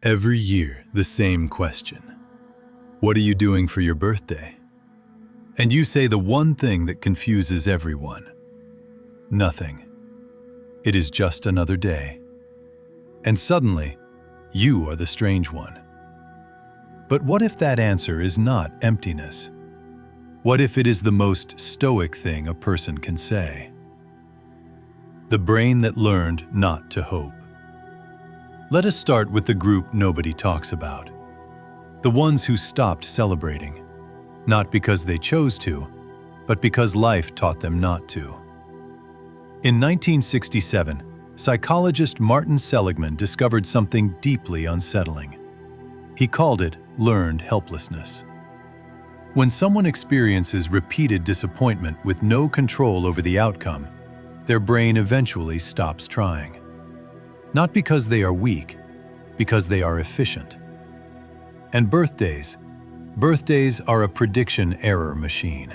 Every year, the same question. What are you doing for your birthday? And you say the one thing that confuses everyone. Nothing. It is just another day. And suddenly, you are the strange one. But what if that answer is not emptiness? What if it is the most stoic thing a person can say? The brain that learned not to hope. Let us start with the group nobody talks about. The ones who stopped celebrating, not because they chose to, but because life taught them not to. In 1967, psychologist Martin Seligman discovered something deeply unsettling. He called it learned helplessness. When someone experiences repeated disappointment with no control over the outcome, their brain eventually stops trying. Not because they are weak, because they are efficient. And birthdays are a prediction error machine.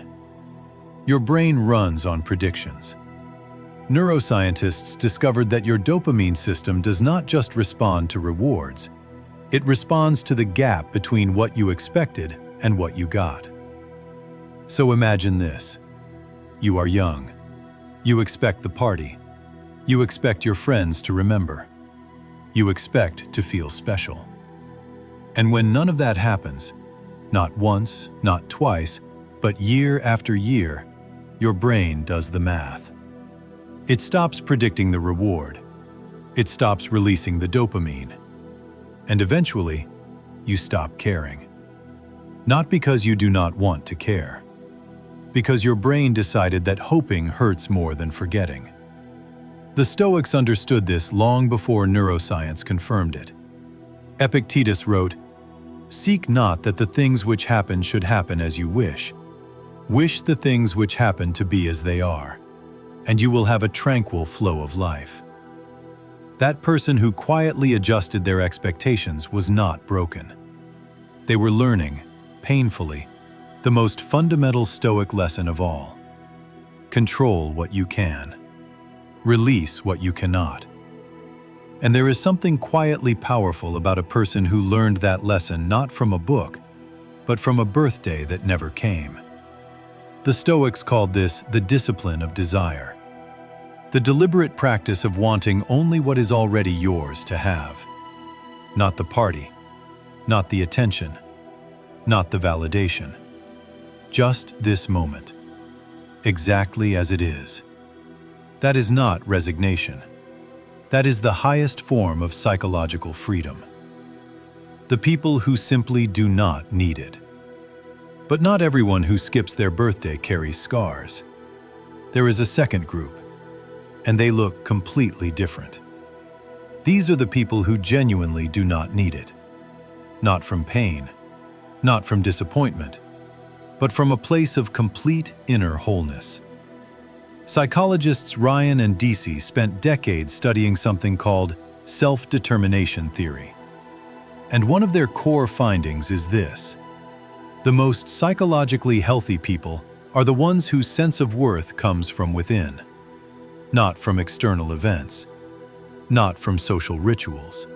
Your brain runs on predictions. Neuroscientists discovered that your dopamine system does not just respond to rewards, it responds to the gap between what you expected and what you got. So imagine this. You are young. You expect the party. You expect your friends to remember. You expect to feel special. And when none of that happens, not once, not twice, but year after year, your brain does the math. It stops predicting the reward. It stops releasing the dopamine. And eventually, you stop caring. Not because you do not want to care, because your brain decided that hoping hurts more than forgetting. The Stoics understood this long before neuroscience confirmed it. Epictetus wrote, "Seek not that the things which happen should happen as you wish. Wish the things which happen to be as they are, and you will have a tranquil flow of life." That person who quietly adjusted their expectations was not broken. They were learning, painfully, the most fundamental Stoic lesson of all. Control what you can. Release what you cannot. And there is something quietly powerful about a person who learned that lesson not from a book, but from a birthday that never came. The Stoics called this the discipline of desire, the deliberate practice of wanting only what is already yours to have. Not the party, not the attention, not the validation. Just this moment, exactly as it is. That is not resignation. That is the highest form of psychological freedom. The people who simply do not need it. But not everyone who skips their birthday carries scars. There is a second group, and they look completely different. These are the people who genuinely do not need it. Not from pain, not from disappointment, but from a place of complete inner wholeness. Psychologists Ryan and Deci spent decades studying something called self-determination theory. And one of their core findings is this: the most psychologically healthy people are the ones whose sense of worth comes from within, not from external events, not from social rituals.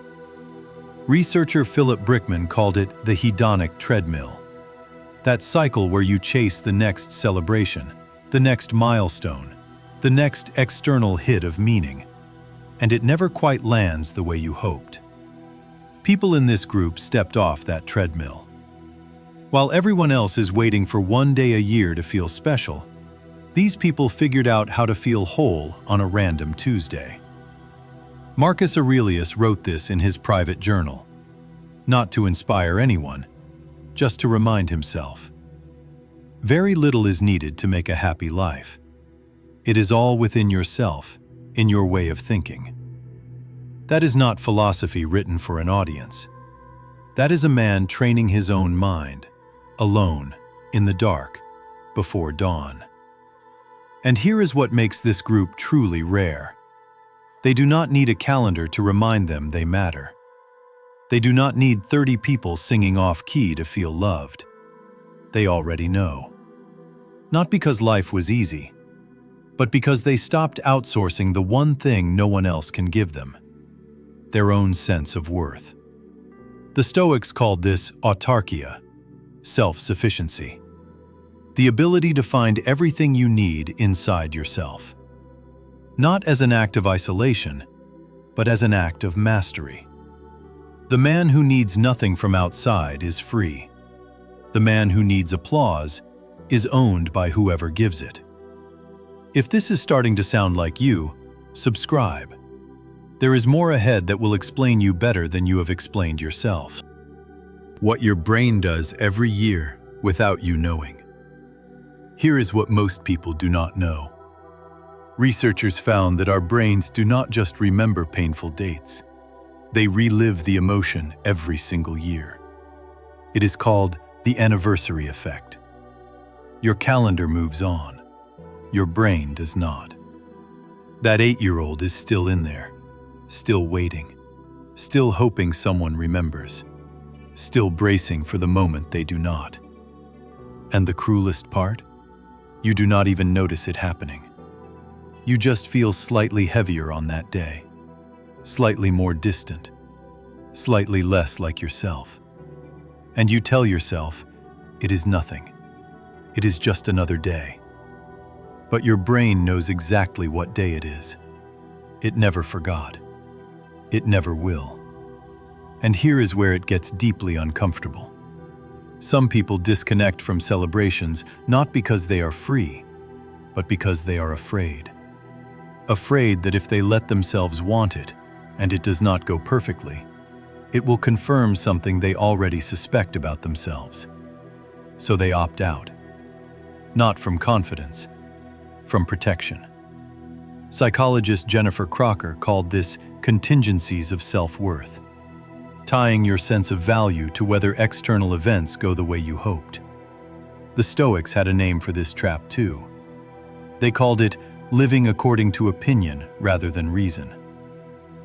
Researcher Philip Brickman called it the hedonic treadmill. That cycle where you chase the next celebration, the next milestone, the next external hit of meaning, and it never quite lands the way you hoped. People in this group stepped off that treadmill. While everyone else is waiting for one day a year to feel special, these people figured out how to feel whole on a random Tuesday. Marcus Aurelius wrote this in his private journal, not to inspire anyone, just to remind himself. Very little is needed to make a happy life. It is all within yourself, in your way of thinking. That is not philosophy written for an audience. That is a man training his own mind, alone, in the dark, before dawn. And here is what makes this group truly rare. They do not need a calendar to remind them they matter. They do not need 30 people singing off-key to feel loved. They already know. Not because life was easy, but because they stopped outsourcing the one thing no one else can give them: their own sense of worth. The Stoics called this autarkia, self-sufficiency, the ability to find everything you need inside yourself, not as an act of isolation, but as an act of mastery. The man who needs nothing from outside is free. The man who needs applause is owned by whoever gives it. If this is starting to sound like you, subscribe. There is more ahead that will explain you better than you have explained yourself. What your brain does every year without you knowing. Here is what most people do not know. Researchers found that our brains do not just remember painful dates. They relive the emotion every single year. It is called the anniversary effect. Your calendar moves on. Your brain does not. That 8-year-old is still in there, still waiting, still hoping someone remembers, still bracing for the moment they do not. And the cruelest part? You do not even notice it happening. You just feel slightly heavier on that day, slightly more distant, slightly less like yourself. And you tell yourself, it is nothing. It is just another day. But your brain knows exactly what day it is. It never forgot. It never will. And here is where it gets deeply uncomfortable. Some people disconnect from celebrations not because they are free, but because they are afraid. Afraid that if they let themselves want it, and it does not go perfectly, it will confirm something they already suspect about themselves. So they opt out. Not from confidence, from protection. Psychologist Jennifer Crocker called this contingencies of self-worth, tying your sense of value to whether external events go the way you hoped. The Stoics had a name for this trap too. They called it living according to opinion rather than reason,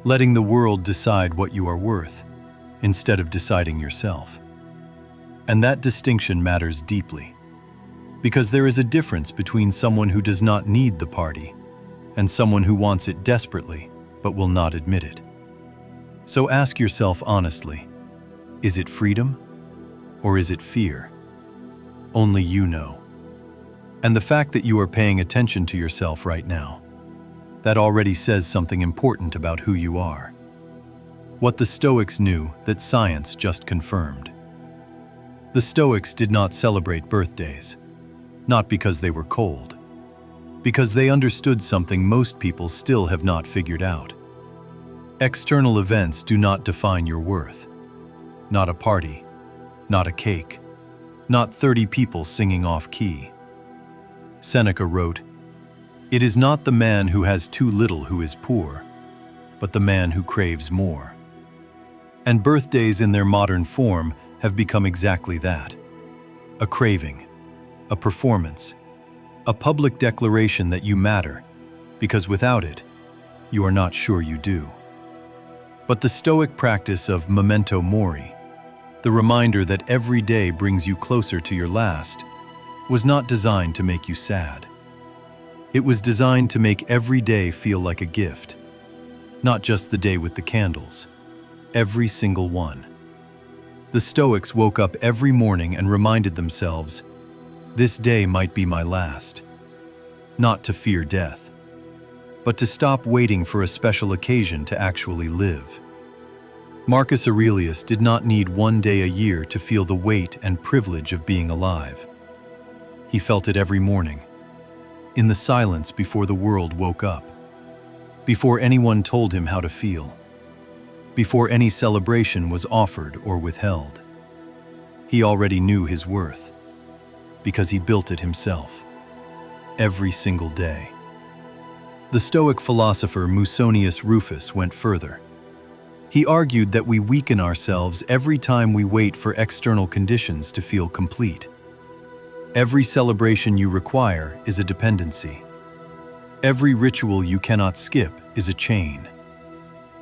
letting the world decide what you are worth instead of deciding yourself. And that distinction matters deeply, because there is a difference between someone who does not need the party and someone who wants it desperately but will not admit it. So ask yourself honestly, is it freedom or is it fear? Only you know. And the fact that you are paying attention to yourself right now, that already says something important about who you are. What the Stoics knew that science just confirmed. The Stoics did not celebrate birthdays, not because they were cold, because they understood something most people still have not figured out. External events do not define your worth. Not a party, not a cake, not 30 people singing off-key. Seneca wrote, "It is not the man who has too little who is poor, but the man who craves more." And birthdays in their modern form have become exactly that. A craving, a performance, a public declaration that you matter, because without it, you are not sure you do. But the Stoic practice of Memento Mori, the reminder that every day brings you closer to your last, was not designed to make you sad. It was designed to make every day feel like a gift, not just the day with the candles, every single one. The Stoics woke up every morning and reminded themselves, this day might be my last. Not to fear death, but to stop waiting for a special occasion to actually live. Marcus Aurelius did not need one day a year to feel the weight and privilege of being alive. He felt it every morning, in the silence before the world woke up, before anyone told him how to feel, before any celebration was offered or withheld. He already knew his worth, because he built it himself, every single day. The Stoic philosopher Musonius Rufus went further. He argued that we weaken ourselves every time we wait for external conditions to feel complete. Every celebration you require is a dependency. Every ritual you cannot skip is a chain.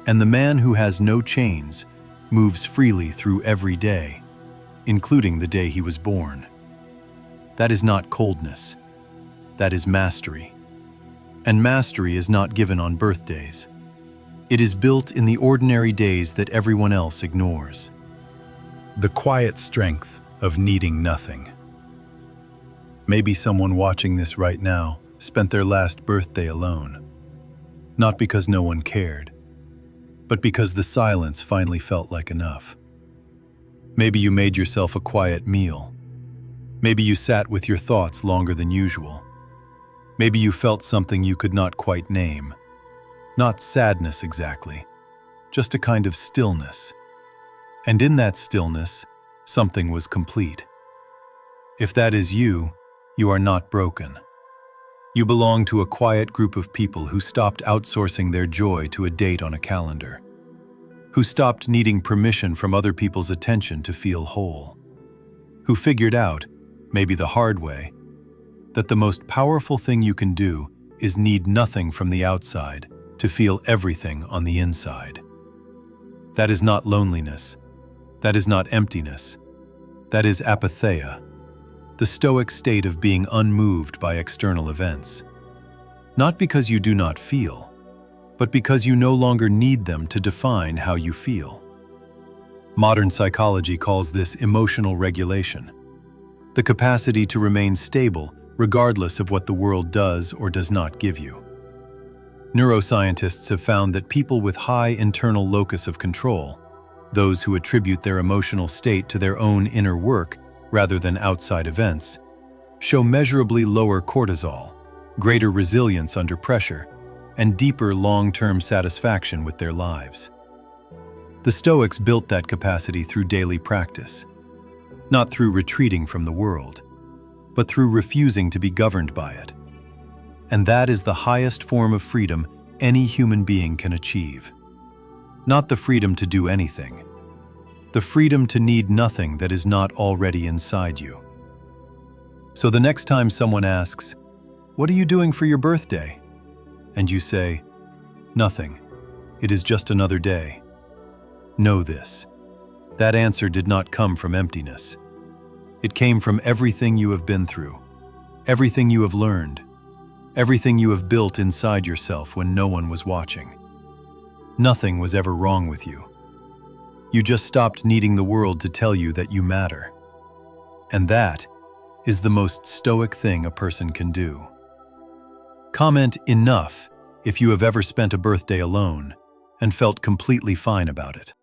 And the man who has no chains moves freely through every day, including the day he was born. That is not coldness. That is mastery. And mastery is not given on birthdays. It is built in the ordinary days that everyone else ignores. The quiet strength of needing nothing. Maybe someone watching this right now spent their last birthday alone. Not because no one cared, but because the silence finally felt like enough. Maybe you made yourself a quiet meal. Maybe you sat with your thoughts longer than usual. Maybe you felt something you could not quite name. Not sadness exactly, just a kind of stillness. And in that stillness, something was complete. If that is you, you are not broken. You belong to a quiet group of people who stopped outsourcing their joy to a date on a calendar, who stopped needing permission from other people's attention to feel whole, who figured out, maybe the hard way, that the most powerful thing you can do is need nothing from the outside to feel everything on the inside. That is not loneliness. That is not emptiness. That is apatheia, the Stoic state of being unmoved by external events. Not because you do not feel, but because you no longer need them to define how you feel. Modern psychology calls this emotional regulation, the capacity to remain stable regardless of what the world does or does not give you. Neuroscientists have found that people with high internal locus of control, those who attribute their emotional state to their own inner work rather than outside events, show measurably lower cortisol, greater resilience under pressure, and deeper long-term satisfaction with their lives. The Stoics built that capacity through daily practice, not through retreating from the world, but through refusing to be governed by it. And that is the highest form of freedom any human being can achieve. Not the freedom to do anything, the freedom to need nothing that is not already inside you. So the next time someone asks, "What are you doing for your birthday?" and you say, "Nothing. It is just another day." Know this. That answer did not come from emptiness. It came from everything you have been through, everything you have learned, everything you have built inside yourself when no one was watching. Nothing was ever wrong with you. You just stopped needing the world to tell you that you matter. And that is the most Stoic thing a person can do. Comment "enough" if you have ever spent a birthday alone and felt completely fine about it.